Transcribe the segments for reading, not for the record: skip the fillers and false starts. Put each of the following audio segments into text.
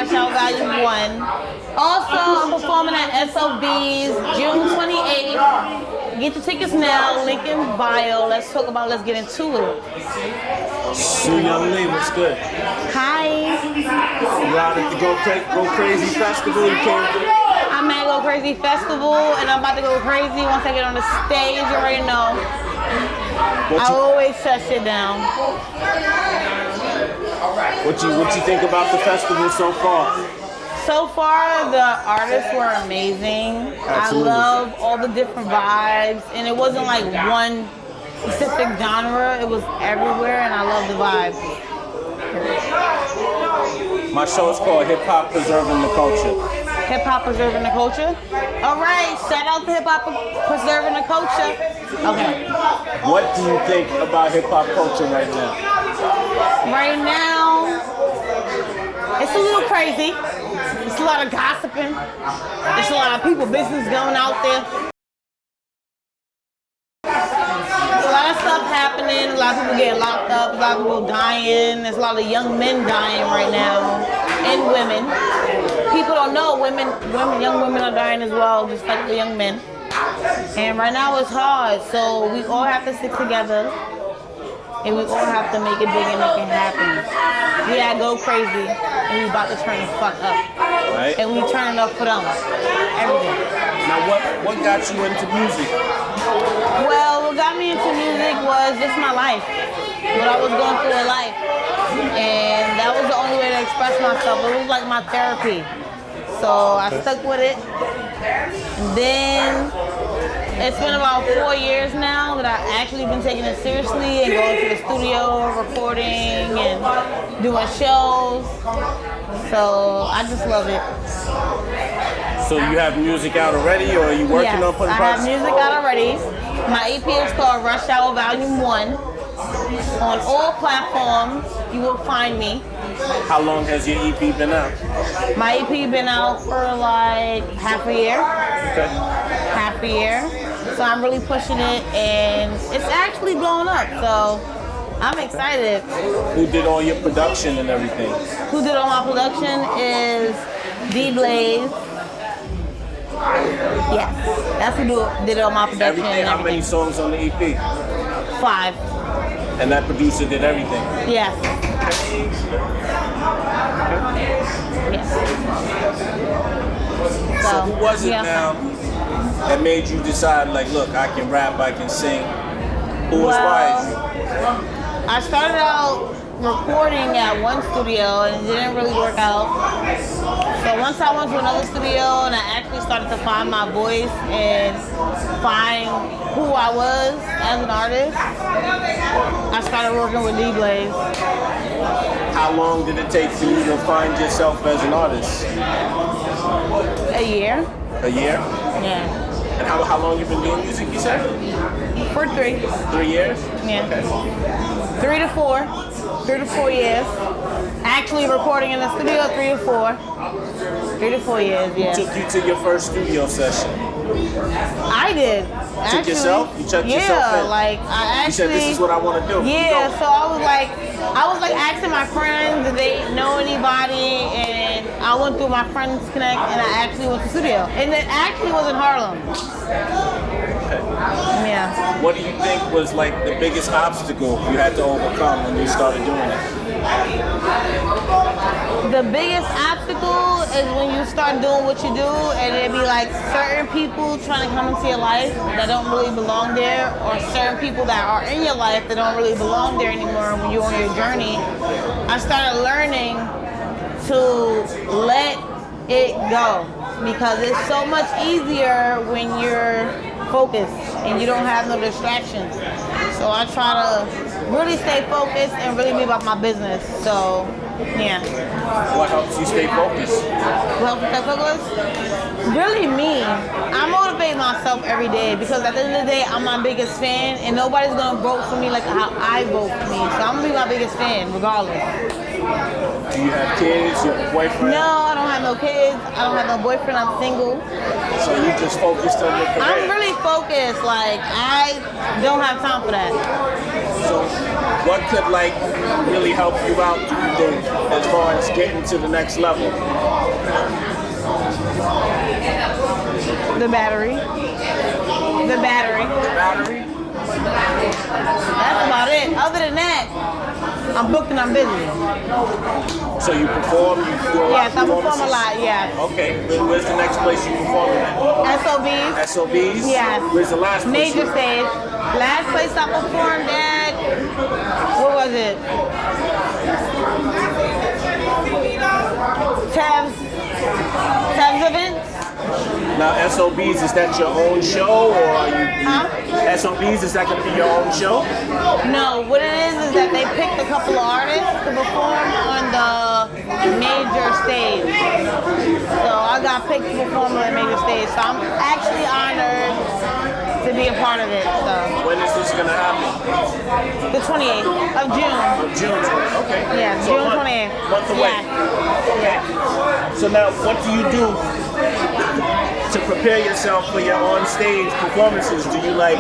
Rush Hour Volume 1. Also, I'm performing at SOB's June 28th. Get your tickets now, link in bio. Let's get into it. Suyunglee, what's good? Hi. You out at the Go Crazy Festival? You came through? I'm at Go Crazy Festival, and I'm about to go crazy once I get on the stage. You already know. I always shut shit down. What you think about the festival so far? So far, the artists were amazing. Absolutely. I love all the different vibes, and it wasn't like one specific genre. It was everywhere, and I love the vibe. My show is called Hip Hop Preserving the Culture. Hip Hop Preserving the Culture? All right, shout out to Hip Hop Preserving the Culture. Okay. What do you think about hip hop culture right now? Right now, it's a little crazy. It's a lot of gossiping. There's a lot of people business going out there. There's a lot of stuff happening. A lot of people getting locked up. A lot of people dying. There's a lot of young men dying right now, and women. People don't know young women are dying as well, just like the young men. And right now it's hard, so we all have to stick together, and we all have to make it big and make it happen. We gotta go crazy, and we about to turn the fuck up. Right. And we turning up for them. Everything. Now, what got you into music? Well, what got me into music was just my life. What I was going through in life. And that was the only way to express myself. It was like my therapy. So I stuck with it. And then it's been about 4 years now that I've actually been taking it seriously and going to the studio, recording and doing shows. So I just love it. So you have music out already, or are you working on putting I have music out already. My EP is called Rush Hour Volume 1. On all platforms, you will find me. How long has your EP been out? My EP been out for like half a year. Okay. Half a year. So I'm really pushing it, and it's actually blowing up. So I'm excited. Who did all your production and everything? Who did all my production is D-Blaze. Yes, that's who did all my production. Everything. How many songs on the EP? 5. And that producer did everything? Yes. Yes. So who was it now that made you decide, like, look, I can rap, I can sing? Who inspired you? I started out recording at one studio and it didn't really work out. So once I went to another studio and I actually started to find my voice and find who I was as an artist, I started working with D-Blaze. How long did it take for you to find yourself as an artist? A year. A year? Yeah. And how long you been doing music, you said? For 3. 3 years? Yeah. Okay. 3 to 4. 3 to 4 years. Actually recording in the studio, 3 to 4. 3 to 4 years, yeah. Who took you to your first studio session? I did. Took yourself? You checked yourself in? Like I actually. You said, this is what I want to do. Yeah, so I was like asking my friends if they know anybody, and I went through my Friends Connect, and I actually went to the studio. And it actually was in Harlem. Okay. Yeah. What do you think was like the biggest obstacle you had to overcome when you started doing it? The biggest obstacle is when you start doing what you do, and it be like certain people trying to come into your life that don't really belong there, or certain people that are in your life that don't really belong there anymore when you're on your journey. I started learning to let it go, because it's so much easier when you're focused and you don't have no distractions. So I try to really stay focused and really be about my business. So, yeah. What helps you stay focused? What helps me stay focused? Really me. I motivate myself every day, because at the end of the day, I'm my biggest fan, and nobody's gonna vote for me like how I vote for me. So I'm gonna be my biggest fan regardless. Do you have kids? You have a boyfriend? No, I don't have no kids. I don't have no boyfriend. I'm single. So you just focused on your career? I'm really focused. Like, I don't have time for that. So, what could like really help you out, do you think, as far as getting to the next level? The battery. The battery. The battery? That's about it. Other than that, I'm booked and I'm busy. So you perform, you do a lot Yes, of I perform a performances? lot, yes. Okay, where's the next place you perform at? SOBs. SOBs? Yes. Where's the last place? Major stage. Last place I performed at, what was it? Tav's events. Now, SOBs, is that your own show, or are you? Huh? SOBs, is that going to be your own show? No, what it is that they picked a couple of artists to perform on the major stage. So I got picked to perform on the major stage. So I'm actually honored to be a part of it. So When is this going to happen? the 28th of June. June. Okay. Yeah, So June month- 28th. Month away. Yeah. So now, what do you do to prepare yourself for your on-stage performances? Do you like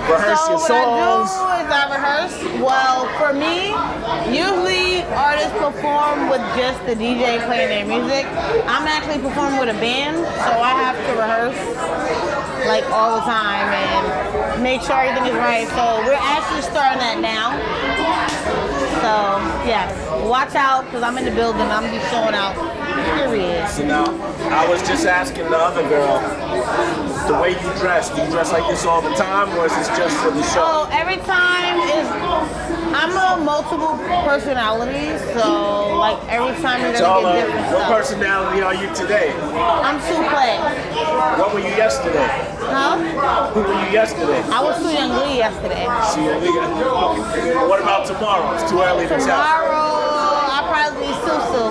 rehearse So your what songs? I do is I rehearse. Well, for me, usually artists perform with just the DJ playing their music. I'm actually performing with a band, so I have to rehearse like all the time and make sure everything is right. So we're actually starting that now. So yes, watch out because I'm in the building. I'm gonna be showing out. Period. So now, I was just asking the other girl, the way you dress, do you dress like this all the time, or is this just for the show? So every time is, I'm a multiple personality, so like every time you're So, gonna get different what stuff. personality are you today? I'm Suyunglee. What were you yesterday? Huh? Who were you yesterday? I was Suyunglee yesterday. Suyunglee. What about tomorrow? It's too early to tell. Tomorrow, I'll probably be SUSU.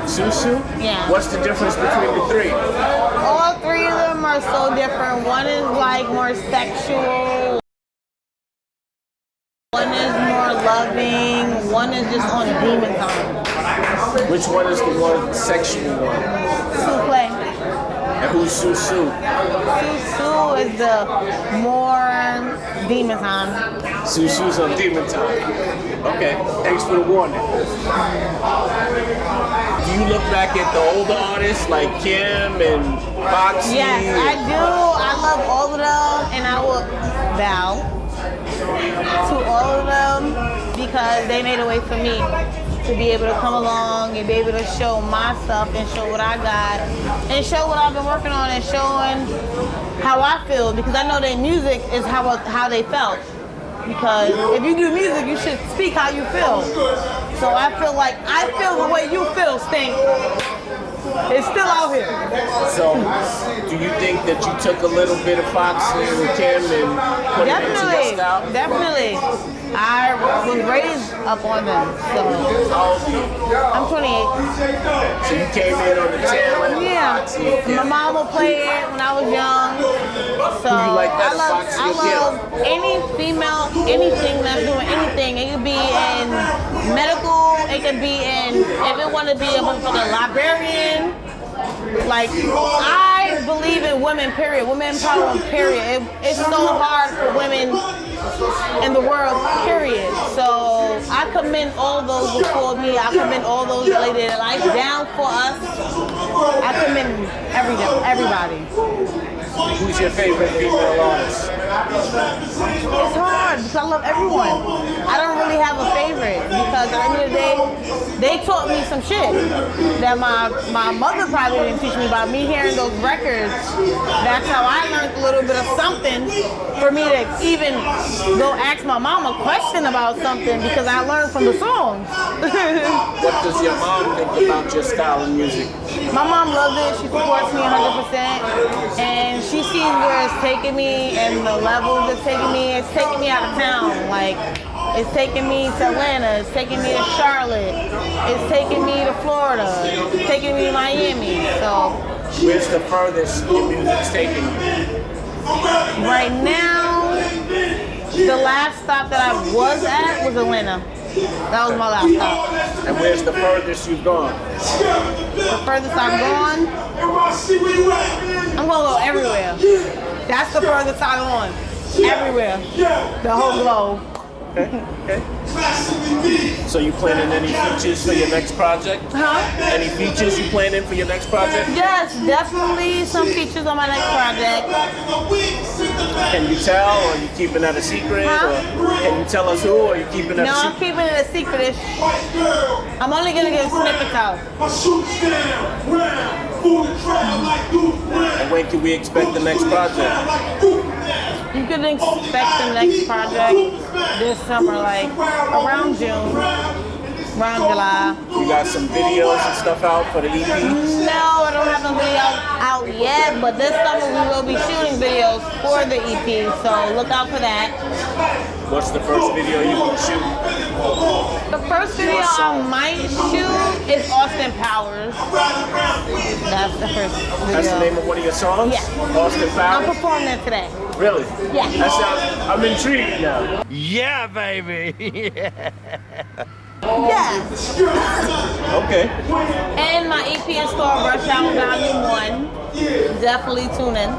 SUSU? Yeah. What's the difference between the three? All three of them are so different. One is like more sexual. One is more loving. One is just on demon time. Which one is the more sexual one? Suyunglee. And who's SUSU? SUSU is the more demon time. SUSU's on demon time. Okay, thanks for the warning. Do you look back at the older artists like Kim and Foxy? Yes, I do. I love all of them, and I will bow to all of them because they made a way for me to be able to come along and be able to show my stuff and show what I got and show what I've been working on and showing how I feel because I know their music is how they felt. Because if you do music, you should speak how you feel. So I feel like I feel the way you feel, Stink. It's still out here. So, do you think that you took a little bit of Foxy and Kim and put it into your style? Definitely. I was raised up on them. So How old are you? I'm 28. So you came in on the tail end of Yeah. Foxy and Kim. My mama played it when I was young. So Who you like better, I Foxy or Kim? love any female, anything that's doing anything. It could be in medical, it could be in, if it want to be a motherfucking librarian. Like, I believe in women, period. Women empowerment, period. It's so hard for women in the world, period. So I commend all those before me. I commend all those that laid their life down for us. I commend everybody. Who's your favorite female artist? It's hard because I love everyone. I don't really have a favorite because at the end of the day, they taught me some shit that my mother probably didn't teach me about me hearing those records. That's how I learned a little bit of something for me to even go ask my mom a question about something because I learned from the songs. What does your mom think about your style of music? My mom loves it. She supports me 100%. And she sees where it's taking me and the levels it's taking me. It's taking me out of town. Like, it's taking me to Atlanta. It's taking me to Charlotte. It's taking me to Florida. It's taking me to Miami. So Where's the furthest your music's taking you? right now, the last stop that I was at was Atlanta. That was my last stop. And where's the furthest you've gone? The furthest I've gone, I'm gonna go everywhere. That's the furthest I've gone. Everywhere. The whole globe. Okay. So you planning any features for your next project? Huh? Any features you planning for your next project? Yes, definitely some features on my next project. Can you tell, or are you keeping that a secret? Huh? Or can you tell us who, or are you keeping that No, a I'm secret? keeping it a secret. I'm only gonna give snippets out. And when can we expect the next project? You can expect the next project this summer, like around June, around July. You got some videos and stuff out for the EP? No, I don't have no video out yet, but this summer we will be shooting videos for the EP, so look out for that. What's the first video you gonna shoot? The first video I might shoot is Austin Powers. That's the first video. That's the name of one of your songs? Yeah. Austin I'm Powers? performing it today. Really? Yeah. That sounds, I'm intrigued now. Yeah, baby. Yeah. Okay. And my EP in store, Rush Hour Volume 1. Definitely tune in.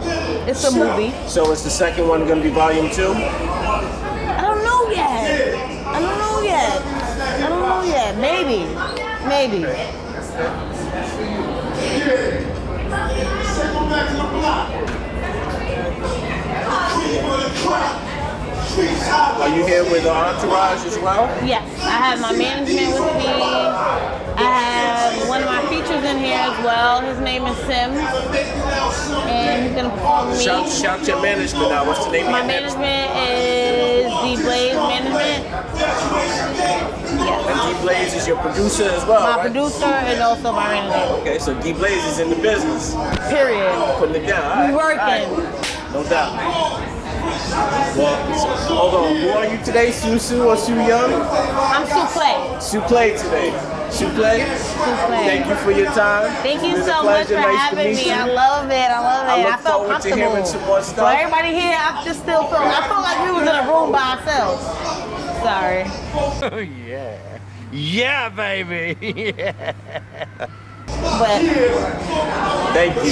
It's a movie. So is the second one gonna be volume 2? I don't know yet. I don't know yet. I don't know yet. Maybe. Maybe. Are you here with the entourage as well? Yes. I have my management with me. I have one of my features in here as well. His name is Sims. And he's going to perform with me. Shout your management out. What's the name My of your management? management is D Blaze Management. Yes. And D Blaze is your producer as well, My right? producer and also my manager. Okay, so D Blaze is in the business. Period. Putting it down. We All right. working. No doubt. Well, hold on. Who are you today? SUSU or Suyunglee? I'm Suyunglee. Suyunglee today. Suyunglee? Thank you for your time. Thank you It was a so much pleasure. for Nice to having meet me. you. I love it. I love it. I look I felt forward to comfortable. hearing some more stuff. For everybody here, I just still feel. I felt like we was in a room by ourselves. Sorry. Oh, yeah. Yeah, baby. Yeah. But Thank you.